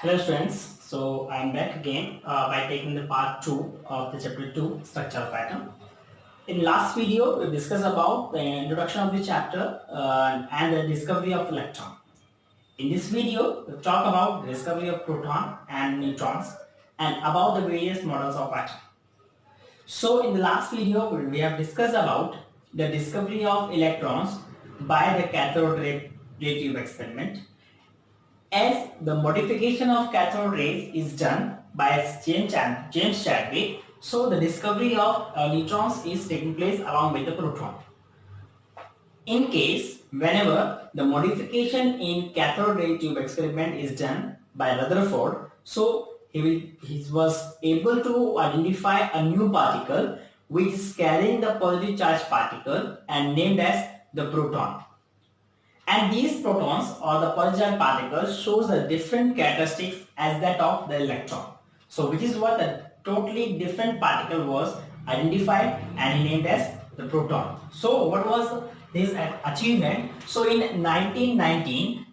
Hello students, so I am back again by taking the part 2 of the chapter 2 structure of atom. In last video we discussed about the introduction of the chapter and the discovery of electron. In this video we talk about the discovery of proton and neutrons and about the various models of atom. So in the last video we have discussed about the discovery of electrons by the cathode ray tube experiment, as the modification of cathode rays is done by James Chadwick, so the discovery of neutrons is taking place along with the proton. In case whenever the modification in cathode ray tube experiment is done by Rutherford, so he was able to identify a new particle which is carrying the positive charge particle and named as the proton. And these protons or the positive particles shows a different characteristics as that of the electron. So which is what a totally different particle was identified and named as the proton. So what was this achievement? So in 1919,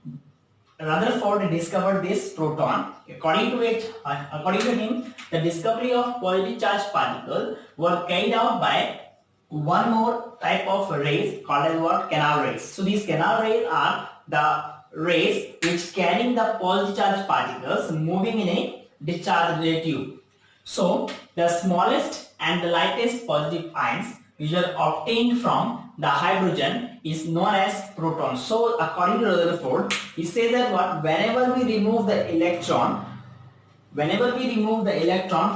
Rutherford discovered this proton. According to him, the discovery of positive charged particle were carried out by one more type of rays called as what? Canal rays. So these canal rays are the rays which carrying the positive charged particles moving in a discharge ray tube. So the smallest and the lightest positive ions which are obtained from the hydrogen is known as protons. So according to Rutherford, he says that what? Whenever we remove the electron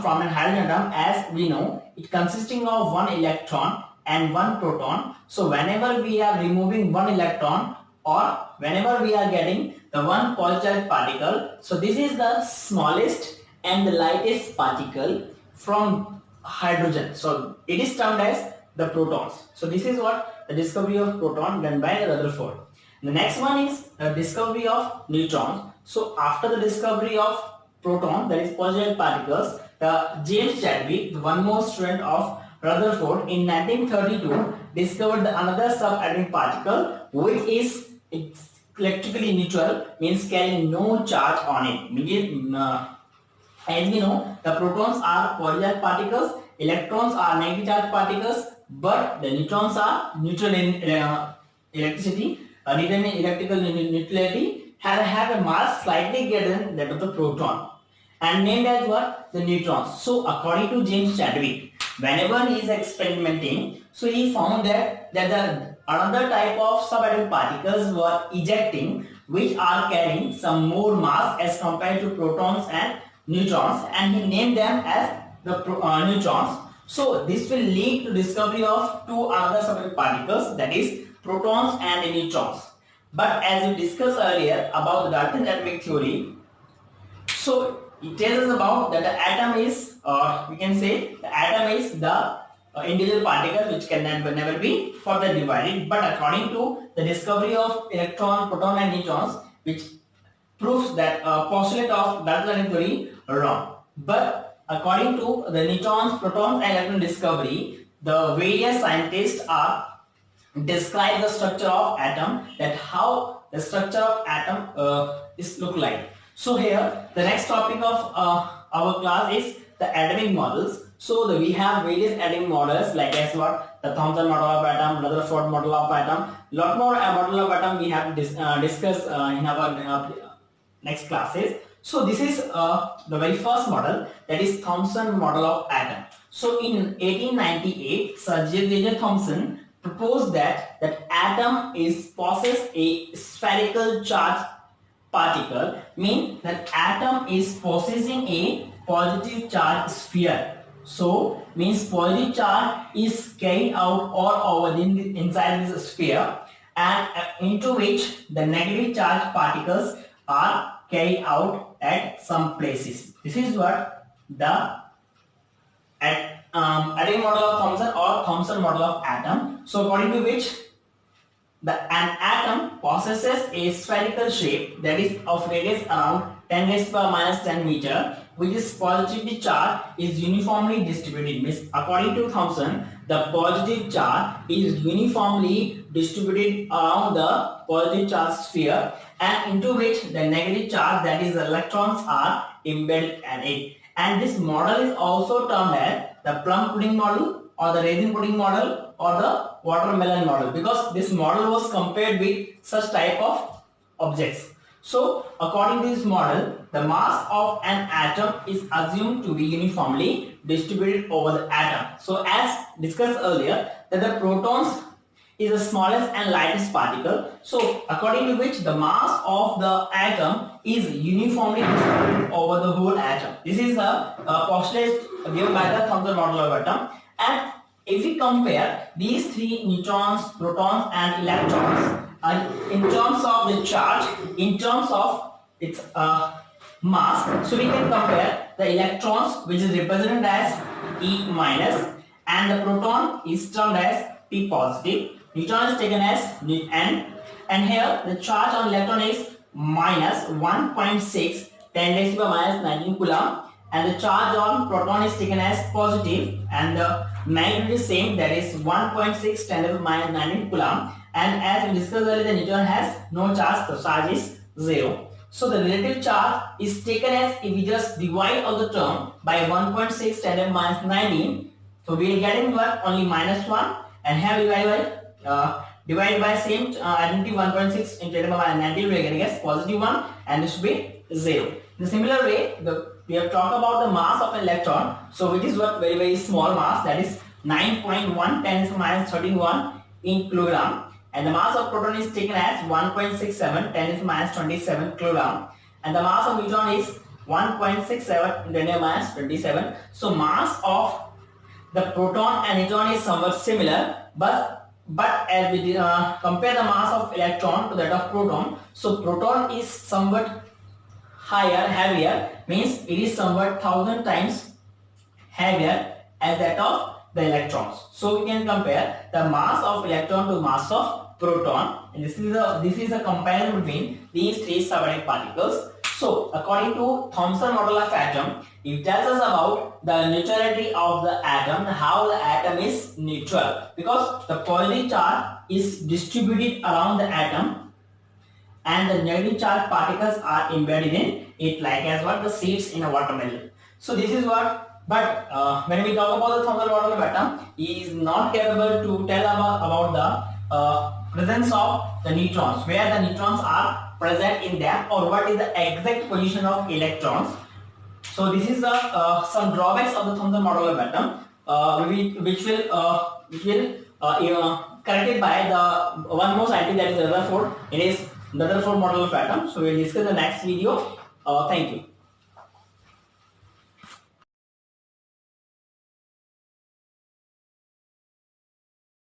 from an hydrogen atom, as we know, it consisting of one electron and one proton. So whenever we are removing one electron or whenever we are getting the one positive particle, so this is the smallest and the lightest particle from hydrogen. So it is termed as the protons. So this is what the discovery of proton done by Rutherford. The next one is the discovery of neutrons. So after the discovery of proton, that is positive particles, the James Chadwick, one more student of Rutherford, in 1932 discovered another subatomic particle which is electrically neutral, means carrying no charge on it. As we know, the protons are positive particles, electrons are negative charge particles, but the neutrons are neutral in electricity, neutral in electrical neutrality, have a mass slightly greater than that of the proton, and named as what? The neutrons. So according to James Chadwick, whenever he is experimenting, so he found that the another type of subatomic particles were ejecting, which are carrying some more mass as compared to protons and neutrons, and he named them as the neutrons. So this will lead to discovery of two other subatomic particles, that is protons and neutrons. But as we discussed earlier about the Dalton's atomic theory, so it tells us about that the atom is, or we can say the atom is the individual particle which can never be further divided. But according to the discovery of electron, proton and neutrons, which proves that postulate of Dalton's theory wrong. But according to the neutrons, protons and electron discovery, the various scientists are describe the structure of atom, that how the structure of atom is look like. So here the next topic of our class is the atomic models. So we have various atomic models, like as what? The Thomson model of atom, Rutherford model of atom. Lot more model of atom we have discussed in our next classes. So this is the very first model, that is Thomson model of atom. So in 1898, Sir J. Thomson proposed that atom possess a spherical charge particle, mean that atom is possessing a positive charge sphere. So means positive charge is carried out all over inside this sphere, and into which the negative charge particles are carried out at some places. This is what the atomic model of Thomson or Thomson model of atom. So according to which an atom possesses a spherical shape, that is of radius around 10 raised to power minus 10 meter, which is positively charged, is uniformly distributed. Means according to Thomson, the positive charge is uniformly distributed around the positive charge sphere, and into which the negative charge, that is the electrons, are embedded in it. And this model is also termed as the plum pudding model or the raisin pudding model or the watermelon model, because this model was compared with such type of objects. So according to this model, the mass of an atom is assumed to be uniformly distributed over the atom. So as discussed earlier, that the protons is the smallest and lightest particle. So according to which the mass of the atom is uniformly distributed over the whole atom. This is a postulate given by the Thomson model of atom. And if we compare these three neutrons, protons and electrons in terms of the charge, in terms of its mass, so we can compare the electrons, which is represented as E minus, and the proton is termed as P positive. Neutron is taken as N, and here the charge on electron is minus 1.6 10 raised to the minus 19 coulomb, and the charge on proton is taken as positive, and the magnitude is same, that is 1.6 10 to the minus 19 coulomb. And as we discussed earlier, the neutron has no charge, the charge is 0. So the relative charge is taken as, if we just divide all the term by 1.6 10 to the minus 19, so we are getting what, only minus 1, and here we divided by same identity 1.6 into 10 to the minus 19, we are getting as positive 1, and this will be 0. In a similar way, we have talked about the mass of an electron, so which is what, very small mass, that is 9.1 10 to the minus 31 in kilogram. And the mass of proton is taken as 1.67 10 to the minus 27 kilogram, and the mass of neutron is 1.67 10 to the minus 27. So mass of the proton and neutron is somewhat similar, but as we compare the mass of electron to that of proton, so proton is somewhat higher, heavier, means it is somewhat 1000 times heavier as that of the electrons. So we can compare the mass of electron to mass of proton, and this is a comparison between these three subatomic particles. So according to Thomson model of atom, it tells us about the neutrality of the atom, how the atom is neutral, because the positive charge is distributed around the atom and the negative charge particles are embedded in it, like as what the seeds in a watermelon. So this is what. But when we talk about the Thomson model of atom, he is not capable to tell about the presence of the neutrons, where the neutrons are present in them, or what is the exact position of electrons. So this is the some drawbacks of the Thomson model of atom, which will corrected by the one more scientist, that is Rutherford. It is the Rutherford model of atom. So we will discuss the next video. Thank you.